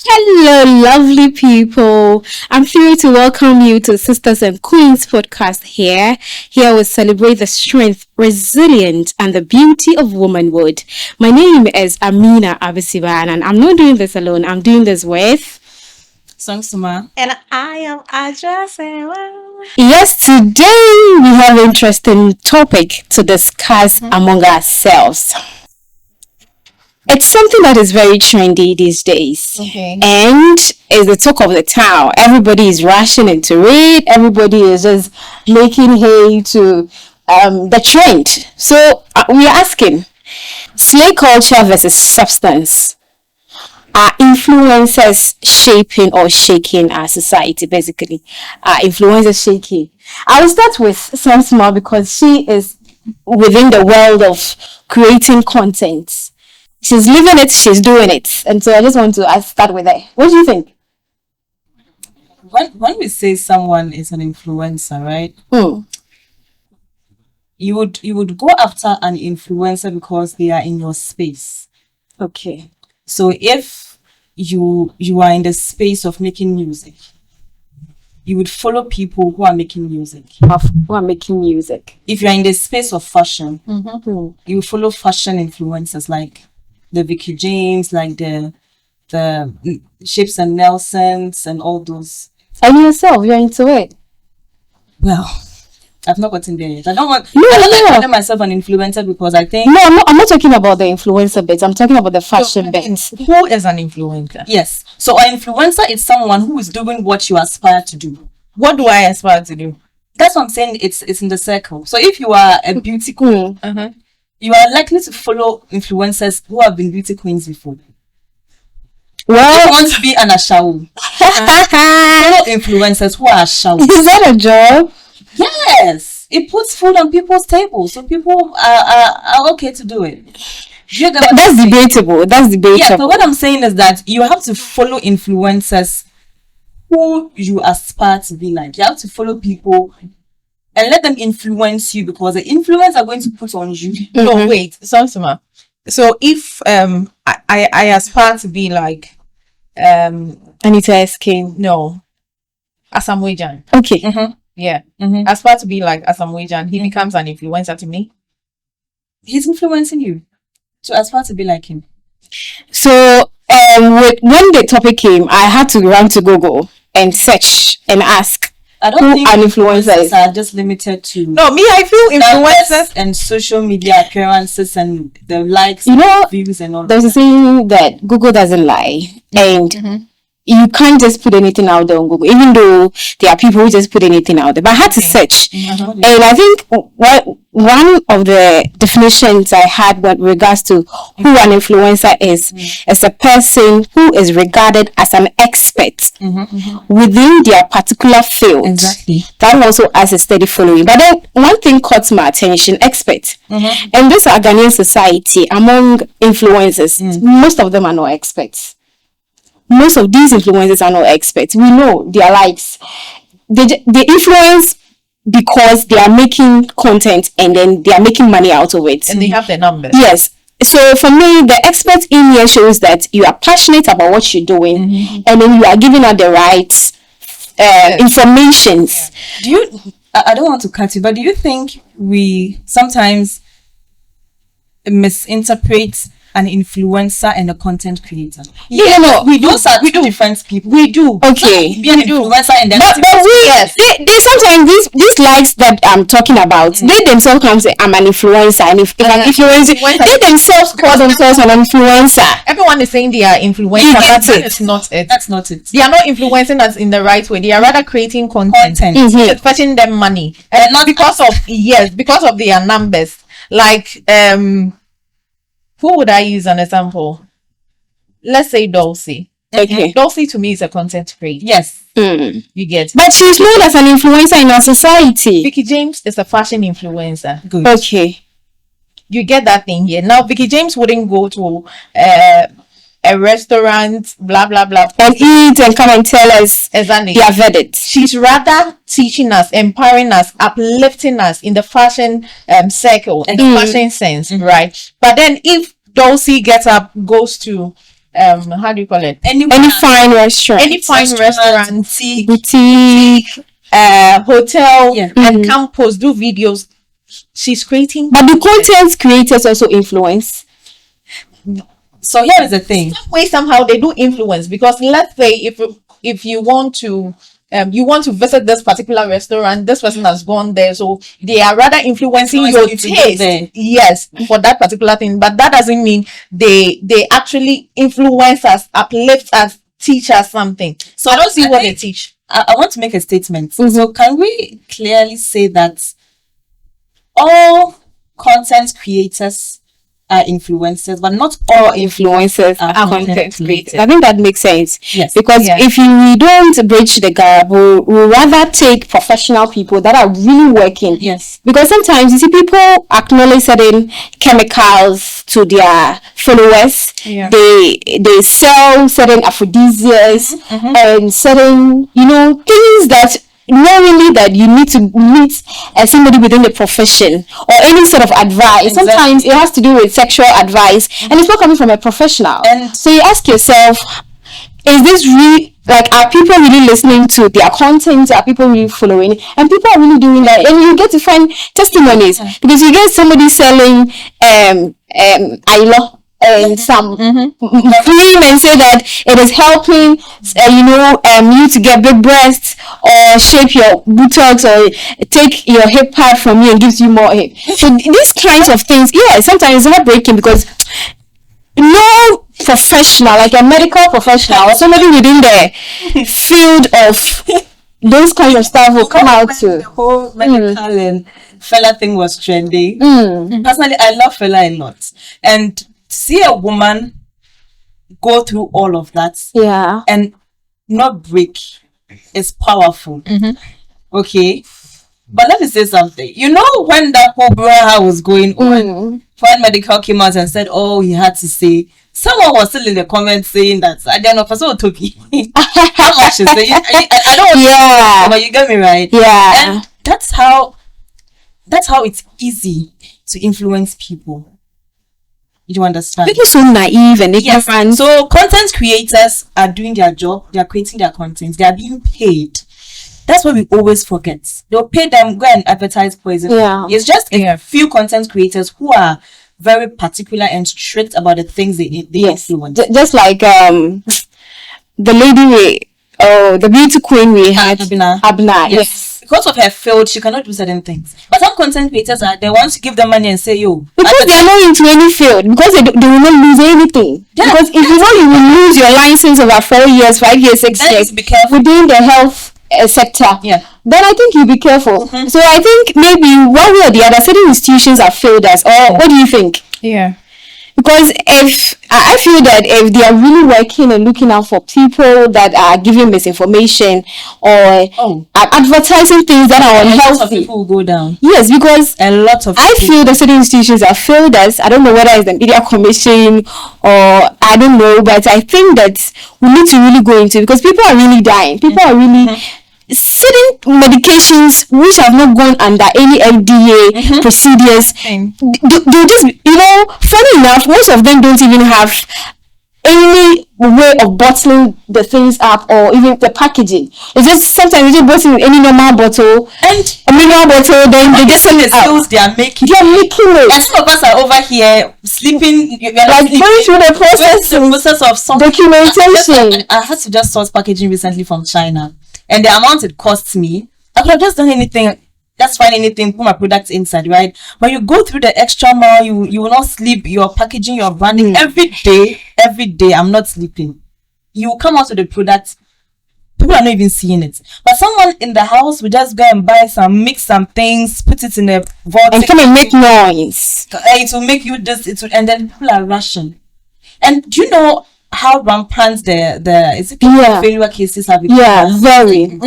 Hello, lovely people. I'm thrilled to welcome you to Sisters and Queens podcast here. Here we celebrate the strength, resilience, and the beauty of womanhood. My name is Amina Abisiban, and I'm not doing this alone. I'm doing this with... Songsuma. And I am Aja. Yes, today we have an interesting topic to discuss among ourselves. It's something that is very trendy these days. Okay. And is the talk of the town. Everybody is rushing into it. Everybody is just making hay to the trend. So we are asking, slave culture versus substance. Are influencers shaping or shaking our society, basically? Are influencers shaking? I will start with Samsma because she is within the world of creating content. She's living it, she's doing it. And so I just want to start with her. What do you think? When we say someone is an influencer, right? You would go after an influencer because they are in your space. Okay. So if you are in the space of making music, you would follow people who are making music. Who are making music. If you are in the space of fashion, Mm-hmm. you follow fashion influencers like the Vicky James, like the Shapes and Nelsons and all those. And yourself, you're into it. Well, I've not gotten there yet. I don't want No. to consider myself an influencer because I think No, I'm not talking about the influencer bit. I'm talking about the fashion bit. Who is an influencer? yes. So an influencer is someone who is doing what you aspire to do. What do I aspire to do? That's what I'm saying. It's in the circle. So if you are a beauty queen, you are likely to follow influencers who have been beauty queens before. If you Well, want to be an ashawu, follow influencers who are ashawu. is that a job? Yes, it puts food on people's tables, so people are okay to do it. You get what I'm That's saying? debatable. That's Yeah, debatable. so what I'm saying is that you have to follow influencers who you aspire to be like. You have to follow people and let them influence you because the influence are going to put on you. No, wait, Sansuma. So if I aspire to be like Anita Eskin. no, Asamoah. Okay. Yeah. Aspire to be like Asamoah. He becomes an influencer to me. He's influencing you to aspire to be like him. So when the topic came, I had to run to Google and search and ask I don't who think an influencer is. are just limited to No, me, I feel influencers. and social media appearances and the likes, You know, views and all there's a that. saying that Google doesn't lie, and you can't just put anything out there on Google, even though there are people who just put anything out there. But I had to search, and I think one of the definitions I had with regards to who an influencer is a person who is regarded as an expert within their particular field. Exactly. That also has a steady following. But then one thing caught my attention: expert. And this our Ghanaian society, among influencers, most of them are not experts. Most of these influencers are not experts. We know their likes. They influence because they are making content and then they are making money out of it. And they have the numbers. Yes. So for me, the expert in here shows that you are passionate about what you're doing, and then you are giving out the right informations. Do you? I don't want to cut you, but do you think we sometimes misinterpret an influencer and a content creator? No. Those are two different people. We do. Okay. Be an influencer and then But they sometimes these likes that I'm talking about, they themselves come say I'm an influencer, and if I'm influencing, they themselves call themselves an influencer. Everyone is saying they are influencers. Yeah, That's that's it. It's not it. that's not it. They are not influencing us in the right way. They are rather creating content. It's fetching them money. And not because of their numbers. Like who would I use an example? Let's say Dulcie. Okay. Dulcie to me is a content creator. Yes. You get. But she's known as an influencer in our society. Vicky James is a fashion influencer. Good. Okay. You get that thing here. Now Vicky James wouldn't go to a restaurant, blah blah blah, And eat and come and tell us exactly their verdict. She's rather teaching us, empowering us, uplifting us in the fashion circle, in the fashion sense, right? But then if Dulcie gets up, goes to how do you call it? Any fine restaurant, boutique, hotel, Yeah. and campus do videos. She's creating. but the content creators also influence. So here is the thing. Way somehow they do influence, because let's say if you want to visit this particular restaurant, this person has gone there, so they are rather influencing your you to go taste, there. yes, for that particular thing. But that doesn't mean they actually influence us, uplift us, teach us something. So I don't see what they teach. I want to make a statement. So can we clearly say that all content creators are influencers, but not all Influencers are are content creators. I think that makes sense. Yes. Because if we don't bridge the gap, we'll rather take professional people that are really working. Yes. Because sometimes you see people acknowledge certain chemicals to their followers. Yeah. They sell certain aphrodisiacs and certain, things that knowingly that you need to meet somebody within the profession or any sort of advice. Exactly. Sometimes it has to do with sexual advice and it's not coming from a professional. And so you ask yourself, is this really, like, are people really listening to their content? Are people really following? And people are really doing that. And you get to find testimonies because you get somebody selling ILO and some cream and say that it is helping you to get big breasts or shape your buttocks or take your hip pad from you and gives you more hip. So these kinds of things, sometimes it's heartbreaking because no professional, like a medical professional or somebody within the field of those kinds of stuff will come out to. The whole medical and fella thing was trending. Personally, I love fella a lot, and see a woman go through all of that and not break is powerful. Okay, but let me say something. When that whole brouhaha was going on, when medical came out and said, oh, he had to say, someone was still in the comments saying that I don't know for so to be how much is saying. I don't but you get me right. And that's how it's easy to influence people. You understand? People so naive and ignorant. So content creators are doing their job. They are creating their content. They are being paid. That's what we always forget. They'll pay them, go and advertise poison. It's just a few content creators who are very particular and strict about the things they influence. Just like the lady the beauty queen we had, Abna. Yes. Because of her field, she cannot do certain things. But some content creators they want to give them money and say, yo. Because they are not into any field. Because they will not lose anything. Because if you will lose your license over 4 years, 5 years, 6 years within the health sector, then I think you be careful. So I think maybe one way or the other, certain institutions have failed us. Or what do you think? Because if I feel that if they are really working and looking out for people that are giving misinformation or advertising things that are unhealthy, a lot of people will go down. Yes, because a lot of I feel that certain institutions have failed us. I don't know whether it's the media commission or I don't know, but I think that we need to really go into it because people are really dying. People are really certain medications which have not gone under any FDA procedures. They just, funny enough, most of them don't even have any way of bottling the things up or even the packaging. It's just sometimes you just bottle in any normal bottle and a mineral bottle, then they just send it out. They are making it. And some of us are over here sleeping, like going through the process of some documentation. I had to just source packaging recently from China. And the amount it costs me, I could have just done anything, just find anything, put my products inside, right? But you go through the extra mile, you will not sleep, your packaging, your branding, every day, I'm not sleeping. You come out with the product, people are not even seeing it. But someone in the house will just go and mix some things, put it in a vault. And come and make noise. It will make you this, and then people are rushing. And do you know how rampant the kidney failure cases have become? Very.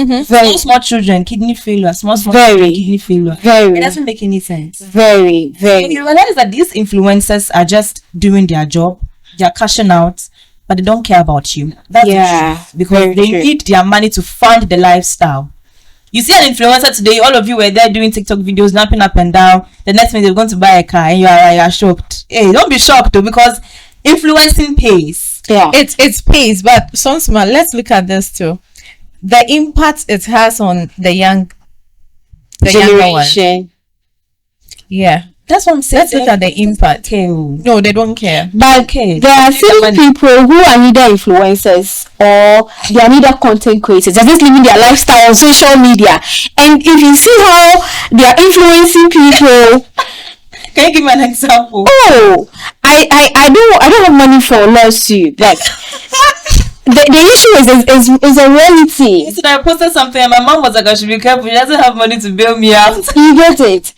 Small children, kidney failure, small kidney failure. It doesn't make any sense. Very. So you realize that these influencers are just doing their job, they're cashing out, but they don't care about you. That's the truth, because they need their money to fund the lifestyle. You see an influencer today, all of you were there doing TikTok videos, jumping up and down. The next minute they're going to buy a car and you are shocked. Hey, don't be shocked though, because influencing pays. Yeah. It's pays, but Sonsma, let's look at this too. The impact it has on the younger one. Generation. Yeah. That's what I'm saying. Let's look at the impact. Okay. No, they don't care. But there are certain people who are neither influencers or they are neither content creators. They're just living their lifestyle on social media. And if you see how they are influencing people, can you give me an example? oh, I don't have money for a lawsuit. Like the issue is a reality. Yesterday I posted something and my mom was like, I should be careful. She doesn't have money to bail me out. You get it?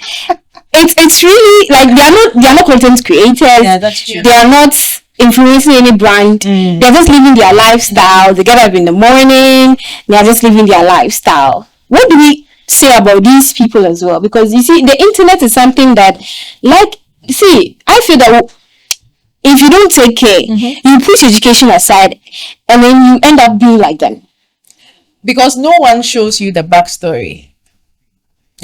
It's really like they are not content creators. Yeah, that's true. They are not influencing any brand. They're just living their lifestyle. They get up in the morning. They are just living their lifestyle. What do we say about these people as well? Because you see, the internet is something that, like, see, I feel that if you don't take care, you push education aside, and then you end up being like them. Because no one shows you the backstory.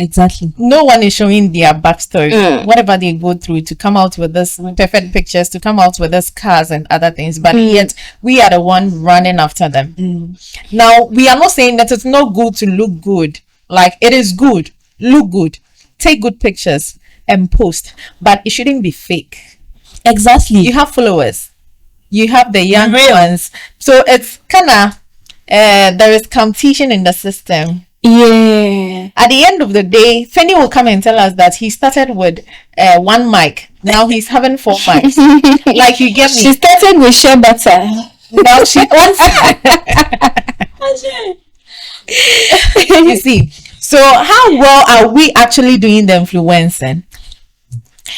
Exactly. No one is showing their backstory, whatever they go through to come out with this perfect pictures, to come out with this cars and other things. But yet we are the one running after them. Now, we are not saying that it's not good to look good. Like, it is good, look good, take good pictures and post, but it shouldn't be fake. Exactly. You have followers, you have the young ones, so it's kind of there is competition in the system. Yeah. At the end of the day, Fanny will come and tell us that he started with one mic. Now he's having 4 mics. Like, you get me? She started with shea butter. Now she you see. So how well are we actually doing the influencing?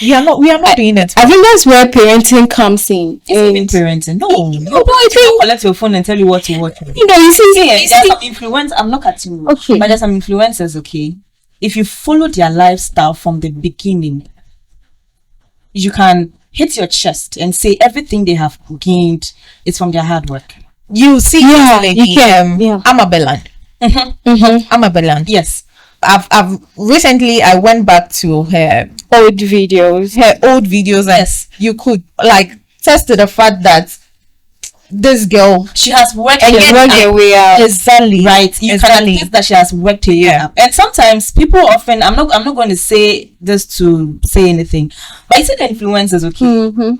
We are not doing it. I think that's where parenting comes in. It's parenting. No, I think collect your phone and tell you what to watch. you see, There's some influence. I'm not cutting you. Okay. But there's some influencers, okay? If you follow their lifestyle from the beginning, you can hit your chest and say everything they have gained is from their hard work. You see, Yeah, lady, you can. I'm a BURLAND. I'm a BURLAND. Yes. I've recently I went back to her old videos. And Yes. you could like test to the fact that this girl, She has worked And her work their way out. exactly right. You can attest that she has worked her way up. And sometimes people often I'm not going to say this to say anything, but you see the influencers, okay?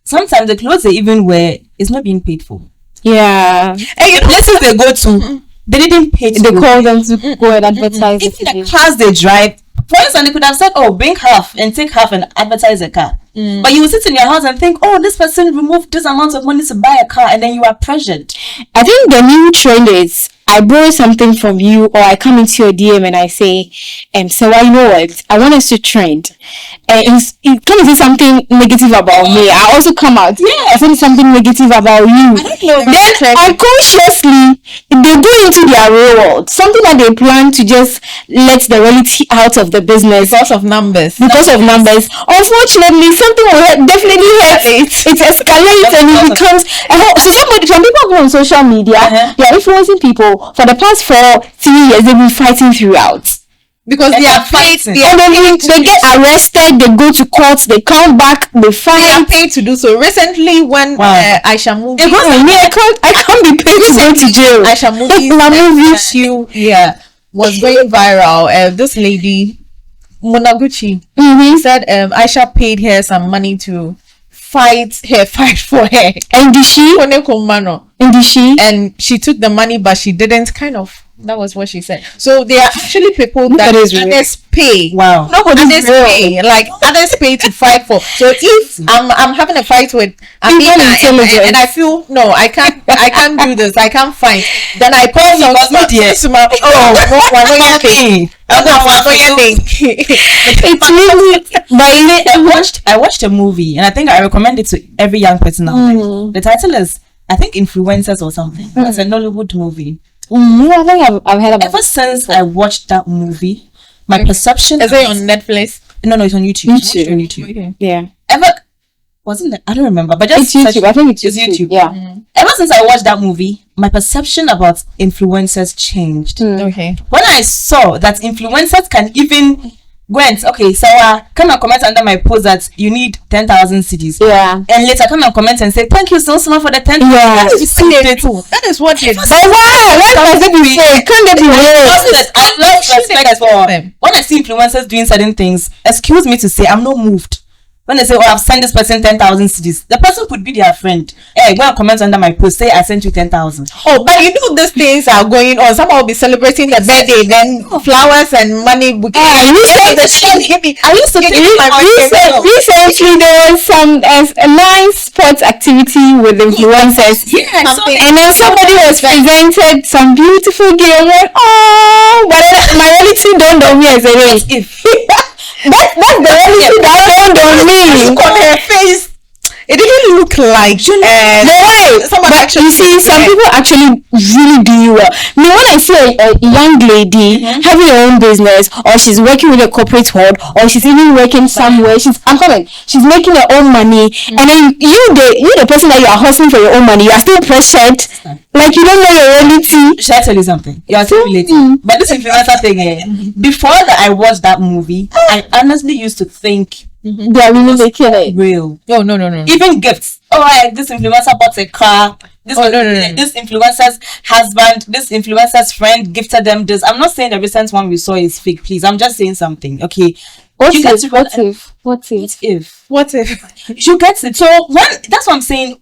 Sometimes the clothes they even wear is not being paid for. Yeah. And the places they go to, they didn't pay to They go. call them to go and advertise it. Even the cars they drive, for instance, they could have said, oh, bring half and take half and advertise a car. But you will sit in your house and think, oh, this person removed this amount of money to buy a car, and then you are pressured. I think the new trend is I borrow something from you, or I come into your DM and I say, so I know what I want us to trend. And it can say something negative about me. I also come out. I say something negative about you. Then unconsciously they go into their real world. Something that they plan to just let the reality out of the business because of numbers. Unfortunately, something will definitely hurt it. It escalates and it becomes so some people go on social media, they are influencing people. For the past 3 years, they've been fighting throughout. Because they are paid, and then they get arrested, they go to court, they come back, they fight. They are paid to do so. Recently, when Aisha movie, I can't be paid to go to jail. Aisha movie was going viral. This lady, Monaguchi, said Aisha paid her some money to fight for her. And did she? And she took the money, but she didn't that was what she said. So there are actually people that others pay. Wow. Others pay. Like others pay to fight for. So if I'm having a fight with Amina and I feel no, I can't do this, I can't fight. Then I call it's really but I watched a movie and I think I recommend it to every young person out there. The title is I think Influencers or something. It's a Nollywood movie. I think I've heard about it. Ever since I watched that movie, my perception is it on Netflix? No, it's on YouTube. On YouTube. Okay. Yeah. Wasn't it? I don't remember, but just it's YouTube. I think it's YouTube. Yeah. Ever since I watched that movie, my perception about influencers changed. Okay. When I saw that influencers can even Gwent, okay, so come and comment under my post that you need 10,000 CDs. Yeah. And later come and comment and say thank you so much for the 10,000. Yeah. That is what it is. But why? What does it be fake? Can't they be real? I love respect for when I see influencers doing certain things. Excuse me to say, I'm not moved. When they say, oh, I've sent this person 10,000 CDs, the person could be their friend. Hey, go and comment under my post, say I sent you 10,000. Oh, but you know these things are going on. Someone will be celebrating the birthday, then flowers and money. I used to think recently there was some a nice sports activity with influencers. Yeah, and then somebody was presented some beautiful game. Oh, but then my reality dawned on me as a race. That's the only thing that dawned on me. Look on her face. It didn't look like someone actually. You see, some people actually really do well. I mean, when I see a young lady having her own business, or she's working with a corporate world, or she's even working somewhere, she's making her own money, and then you the person that you are hustling for your own money, you are still pressured. Like you don't know your reality. Should I tell you something? You are still relating. But this influencer thing, before that I watched that movie, I honestly used to think they are really making it real. No. Even gifts. Oh, this influencer bought a car. This influencer's husband, this influencer's friend gifted them this. I'm not saying the recent one we saw is fake, please. I'm just saying something. Okay. What if? You get it. So that's what I'm saying.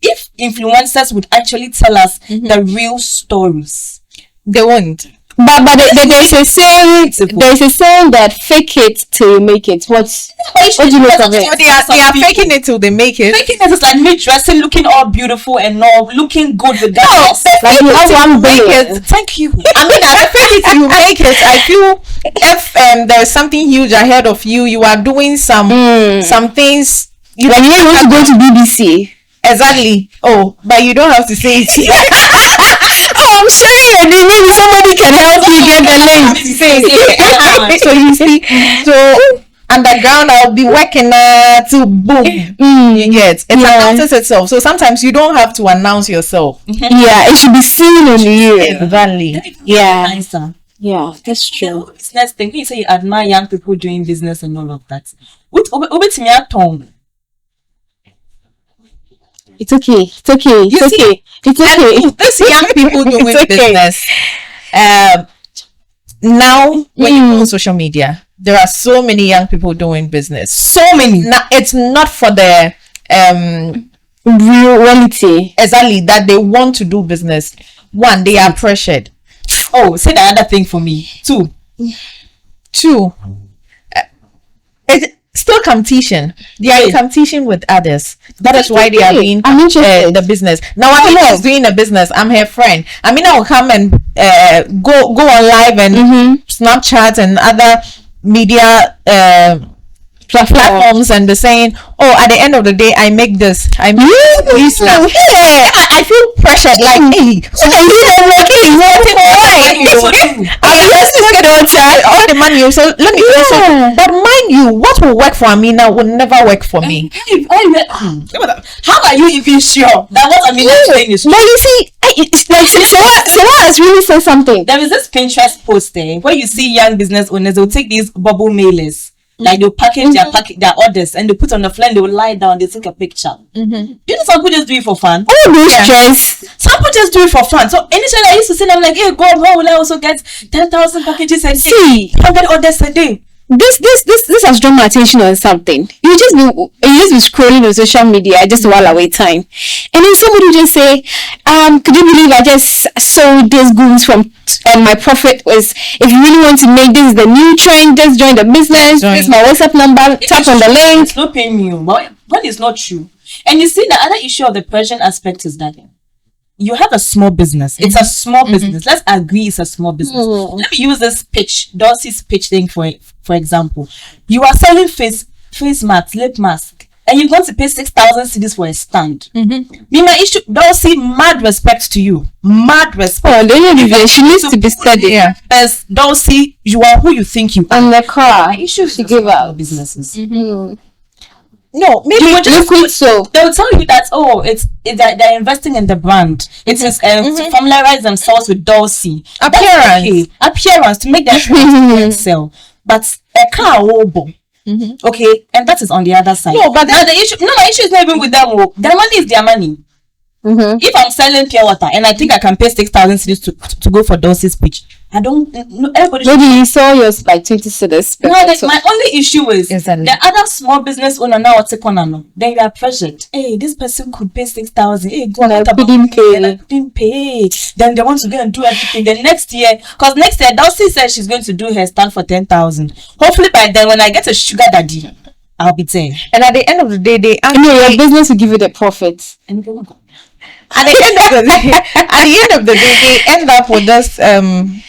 If influencers would actually tell us the real stories, they won't. But there's a saying that fake it till you make it. What do you make of it? They are faking it till they make it. Faking it is like me dressing, looking all beautiful and all looking good with that. Like you have one billion. Thank you. I mean, I fake it till you make it. I feel if there's something huge ahead of you, you are doing some things. You want to go to BBC. Exactly. Oh, but you don't have to say it. I'm sharing it. Maybe somebody can help me get the link. So you see, underground I'll be working to boom. You get it announces itself. So sometimes you don't have to announce yourself. Yeah, it should be seen on you. Exactly. Yeah. Yeah, that's true. Business thing. You say you admire young people doing business and all of that. What me at tongue? It's okay. It's okay. These young people doing business. Now, when you go on social media, there are so many young people doing business. So many. Now, it's not for the reality. Exactly, that they want to do business. One, they are pressured. Oh, say the other thing for me. Two. It's still competition. They are in competition with others. That is why they are doing the business. Now, Amina is doing a business. I'm her friend. Amina will come and go on live and Snapchat and other media platforms and be saying, oh, at the end of the day, I make this. I make this. I feel pressured. Like, hey, all the money. So let me also. But mind you, what will work for Amina will never work for me. How are you even sure that what Amina is saying is true? But you see, Sola has really said something. There is this Pinterest post there where you see young business owners, they'll take these bubble mailers. Like they'll package their orders and they put on the floor and they will lie down, they take a picture. You know, some people just do it for fun. Oh, no stress. Some people just do it for fun. So initially I used to say, I'm like, hey God, how will I also get 10,000 packages a day? 100 orders a day. This has drawn my attention on something. You just be scrolling on social media just while away time, and then somebody just say, could you believe I just sold these goods from my profit was, if you really want to make this the new trend, just join the business. This is my WhatsApp number, tap on the link. It's not paying you, but it's not true. And you see, the other issue of the Persian aspect is that you have a small business. It's a small business. Let's agree it's a small business. Let me use this DULCIE's pitch thing for example. You are selling face mask, lip mask, and you're going to pay 6,000 cedis for a stand. My issue, DULCIE, mad respect to you. Mad respect. Oh, she needs to be studied. As DULCIE, you are who you think you are. And the car. My issue she gave out businesses. No, maybe liquid soap. They will tell you that it's they're investing in the brand. It is to familiarize themselves with DULCIE. Appearance to make their brand sell. but a car obo. Okay, and that is on the other side. No, but now the issue. No, my issue is not even with them. Their money is their money. If I'm selling pure water and I think I can pay 6,000 cedis to go for Dulcie's speech, I don't. No, everybody. Maybe you saw yours like 20 cedis. No, my only issue is the other small business owner now what's on. Then you are pressured. Hey, this person could pay 6,000. Hey, go I couldn't pay. And I couldn't pay. Then they want to go and do everything. Then next year, because next year Dulcie says she's going to do her stand for 10,000. Hopefully by then, when I get a sugar daddy, I'll be there. And at the end of the day, they your business will give you the profits. At the end of the day, they end up with this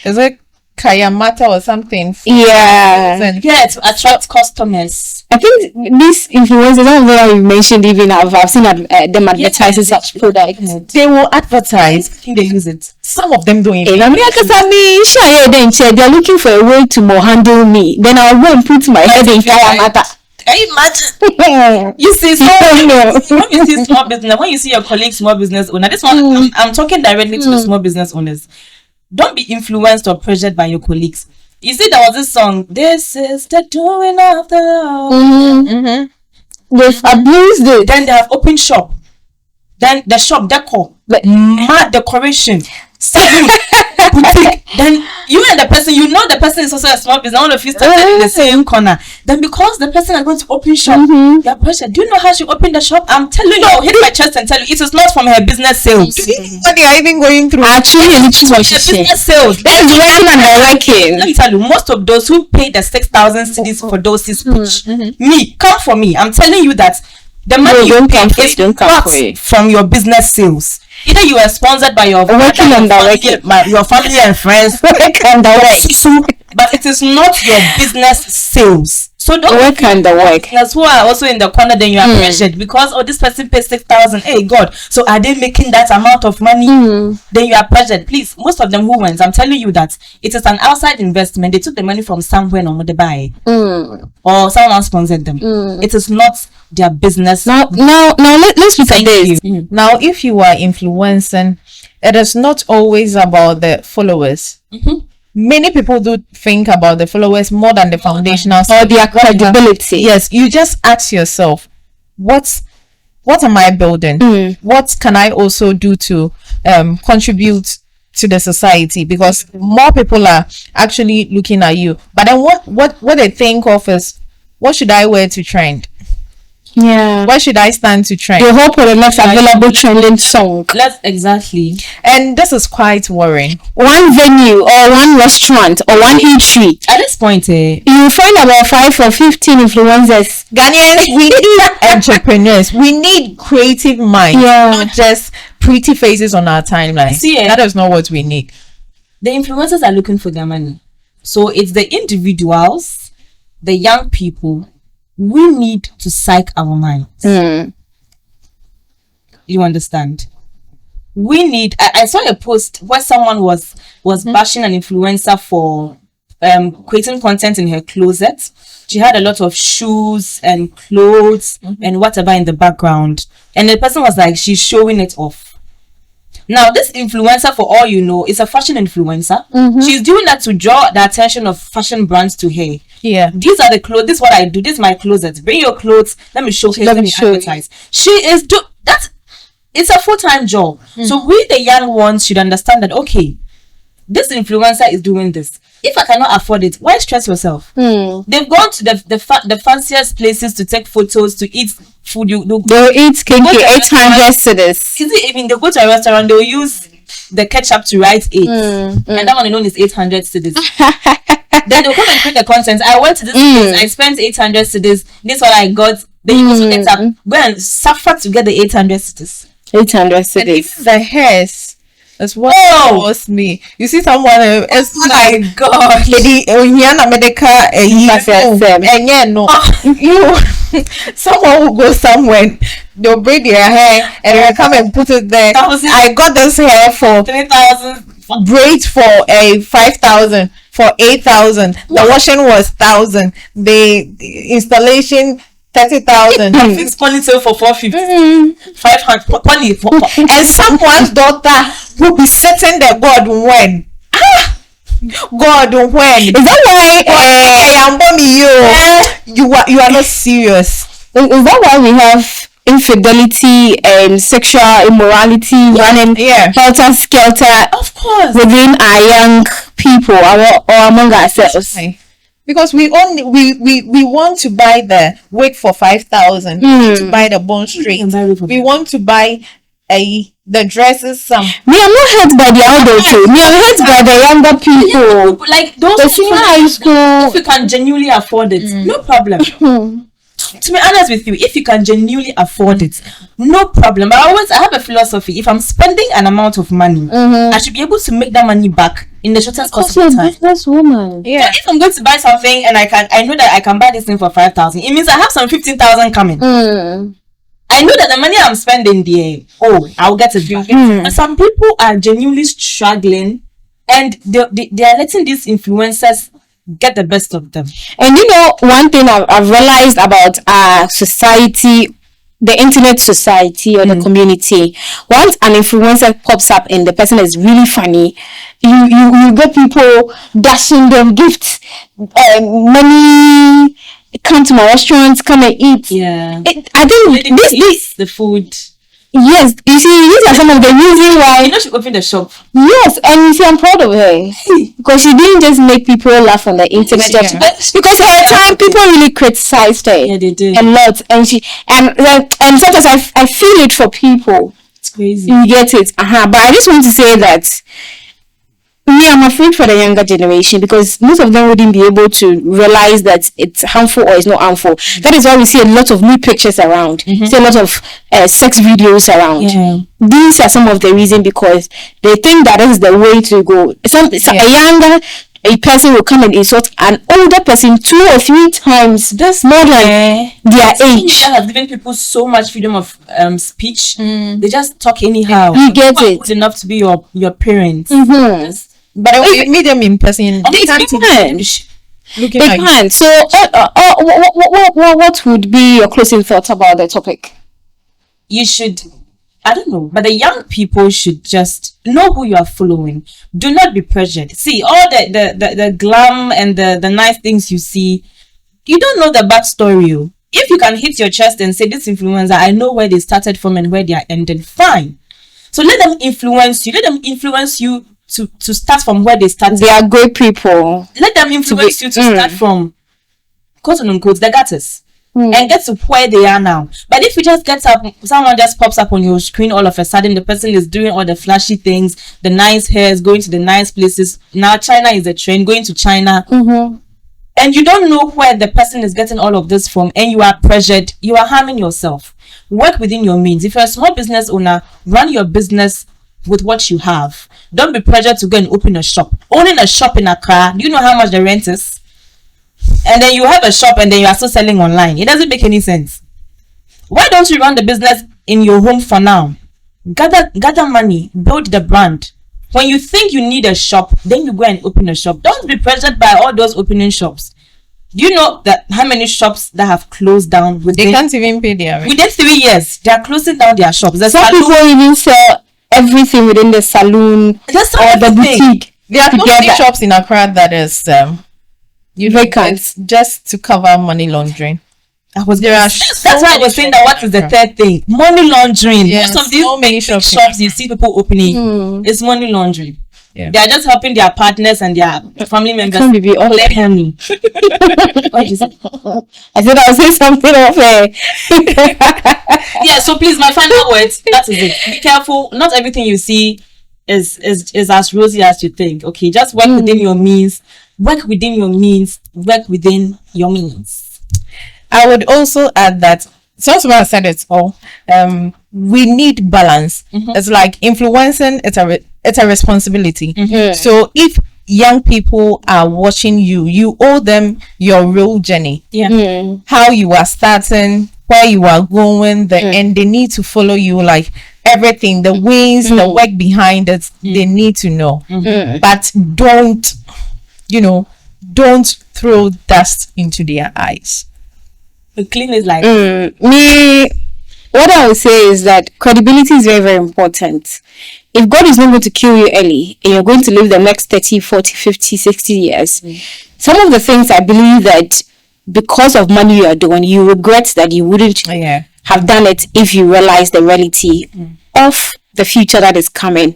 is it Kayamata or something? Yeah, to attract customers. I think these influencers, I don't know how you mentioned, even I've seen them advertising such products. They will advertise. I think they use it. Some of them don't even. They're looking for a way to more handle me. Then I'll go and put my head in Kayamata. Can you imagine? You see, when you see small business, when you see your colleague small business owner, this one I'm talking directly to the small business owners. Don't be influenced or pressured by your colleagues. You see, there was this song. This is the doing of the Lord. They've abused it. Then they have open shop. Then the shop decor, mad decoration, boutique. Then you and the person, you know the person is also a small business. All of you started in the same corner. Then because the person is going to open shop, your person, do you know how she opened the shop? I'm telling you, I'll hit my chest and tell you, it is not from her business sales. What they are even going through? Actually, it's business sales. That is where I'm working. Let me tell you, most of those who pay the 6,000 cedis for those speech, me, come for me. I'm telling you that the money you pay is not from your business sales. Either you are sponsored by your family and friends, but it is not your business sales. So don't work and the work. That's who are also in the corner. Then you are pressured because this person pays 6,000. Hey God, so are they making that amount of money? Then you are pressured. Please, most of them who wins, I'm telling you that it is an outside investment. They took the money from somewhere no they buy, or someone sponsored them. It is not their business. Now let's look at this. Now, if you are influencing, it is not always about the followers. Many people do think about the followers more than the foundational or their credibility. Yes, you just ask yourself, what am I building? What can I also do to contribute to the society? Because more people are actually looking at you. But then what they think of is, what should I wear to trend? Yeah. Where should I stand to trend? They hope for the next available trending song. Exactly. And this is quite worrying. One venue or one restaurant or one eatery. At this point, you find about 5 or 15 influencers. Ghanaians, we need entrepreneurs. We need creative minds. Not just pretty faces on our timeline. See, that is not what we need. The influencers are looking for their money. So it's the individuals, the young people. We need to psych our minds. You understand? We need. I saw a post where someone was bashing an influencer for creating content in her closet. She had a lot of shoes and clothes and whatever in the background, and the person was like, she's showing it off. Now, this influencer, for all you know, is a fashion influencer. She's doing that to draw the attention of fashion brands to her. Yeah. These are the clothes. This is what I do. This is my closet. Bring your clothes. Let me show you. Let me advertise. She is it's a full-time job. So we, the young ones, should understand that, okay, this influencer is doing this. If I cannot afford it, why stress yourself? They've gone to the fanciest places to take photos, to eat food. They'll eat kinky 800 cedis. Is it even they go to a restaurant, they'll use the ketchup to write 8. And that one alone is 800 cedis. Then they'll come and create the content. I went to this place, I spent 800 cedis. This is what I got. Then you also get up, go and suffer to get the 800 cedis. 800 cedis. And even the hairs. That's what was me. You see someone, it's my God. Someone will go somewhere, they'll braid their hair and they'll come and put it there. I got this hair for 3,000. Braid for 5,000, for 8,000. The washing was 1,000. The installation 30,000. Fixed ponytail for 450. 500. And someone's daughter will be setting the God when God, when Is that why you are not serious? Is that why we have infidelity and sexual immorality running helter skelter, of course, within our young people or among ourselves? Because we want to buy the wig for 5,000, to buy the bone straight, we want to buy the dresses. Me, I'm not hurt by the adults. Me, I'm hurt by the younger people. Like those high school. If you can genuinely afford it, no problem. To be honest with you, if you can genuinely afford it, no problem. But I have a philosophy: if I'm spending an amount of money, I should be able to make that money back in the shortest possible time. Business woman. Yeah. So if I'm going to buy something and I know that I can buy this thing for 5,000, it means I have some 15,000 coming. I know that the money I'm spending there, I'll get it back. But some people are genuinely struggling, and they are letting these influencers get the best of them. And you know, one thing I've realized about our society, the internet society or the community, once an influencer pops up and the person is really funny, you get people dashing them gifts, money, come to my restaurants, come and eat. Yeah. I think this the food. Yes, you see, these are some of the reasons why. You know, she opened the shop. Yes, and you see, I'm proud of her because she didn't just make people laugh on the internet. Because at the time, people really criticized her. Yeah, they did a lot, and sometimes I feel it for people. It's crazy. You get it, But I just want to say that. Me, I'm afraid for the younger generation because most of them wouldn't be able to realize that it's harmful or it's not harmful. That is why we see a lot of nude pictures around. See a lot of sex videos around. Yeah. These are some of the reasons because they think that is the way to go. A person will come and insult an older person 2 or 3 times more than their age. That has given people so much freedom of speech. They just talk anyhow. You get it. Good enough to be your parents. But if you meet them in person, they can't. So, what would be your closing thoughts about the topic? You should, I don't know, but the young people should just know who you are following. Do not be pressured. See, all the glam and the nice things you see, you don't know the backstory. If you can hit your chest and say, this influencer, I know where they started from and where they are ended, fine. So let them influence you. Let them influence you to start from where they started. They are great people. Let them influence you to start from, quote unquote, the gutters. And get to where they are now. But if you just get up, someone just pops up on your screen all of a sudden, the person is doing all the flashy things, the nice hairs, going to the nice places. Now China is a trend, going to China. And you don't know where the person is getting all of this from, and you are pressured, you are harming yourself. Work within your means. If you're a small business owner, run your business with what you have. Don't be pressured to go and open a shop. Owning a shop in Accra, do you know how much the rent is? And then you have a shop and then you are still selling online. It doesn't make any sense. Why don't you run the business in your home for now? Gather money, build the brand. When you think you need a shop, then you go and open a shop. Don't be pressured by all those opening shops. Do you know that how many shops that have closed down they can't even pay their rent? Within 3 years, they are closing down their shops. Some people even sell everything within the salon or the boutique. There are so many shops in Accra that is vacant just to cover money laundering. That's why I was saying that what is the third thing? Money laundering. Yes, most of these so many shops you see people opening, it's money laundering. Yeah. They are just helping their partners and their family members collect money. What is it? I said I was saying something of Yeah, so please, my final words, that is it. Be careful. Not everything you see is as rosy as you think. Okay, just work within your means. Work within your means. Work within your means. I would also add that since I said it all, we need balance. It's like influencing. It's a responsibility. So if young people are watching you, you owe them your real journey. How you are starting, where you are going, and they need to follow you, like everything, the wins, the work behind it. They need to know. But don't throw dust into their eyes. Clean is like me. What I would say is that credibility is very, very important. if God is not going to kill you early and you're going to live the next 30, 40, 50, 60 years, some of the things I believe that because of money you are doing, you regret that you wouldn't have done it if you realize the reality of the future that is coming.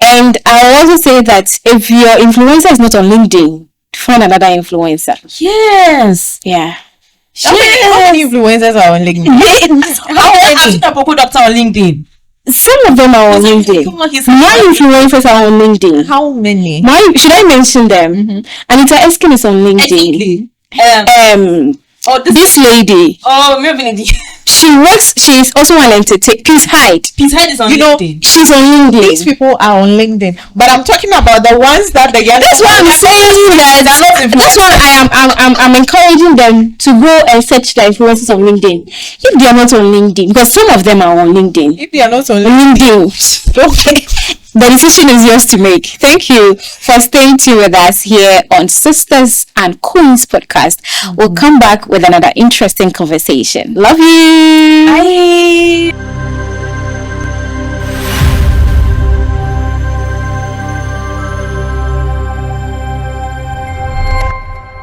And I will also say that if your influencer is not on LinkedIn, find another influencer. Yes. Yeah. How many influencers are on LinkedIn? How many? Doctor on LinkedIn. Some of them are on LinkedIn. My influencers are on LinkedIn. How many? Should I mention them? Anita Eskin is on LinkedIn. This lady. Oh, maybe. She is also an entertainer. Peace Hyde. Peace Hyde is on LinkedIn. She's on LinkedIn. These people are on LinkedIn, but I'm talking about the ones that the young. That's why I'm saying that. That's why I'm encouraging them to go and search the influencers on LinkedIn. If they are not on LinkedIn, because some of them are on LinkedIn. If they are not on LinkedIn, okay. The decision is yours to make. Thank you for staying tuned with us here on Sisters and Queens podcast. We'll come back with another interesting conversation. Love you. Bye.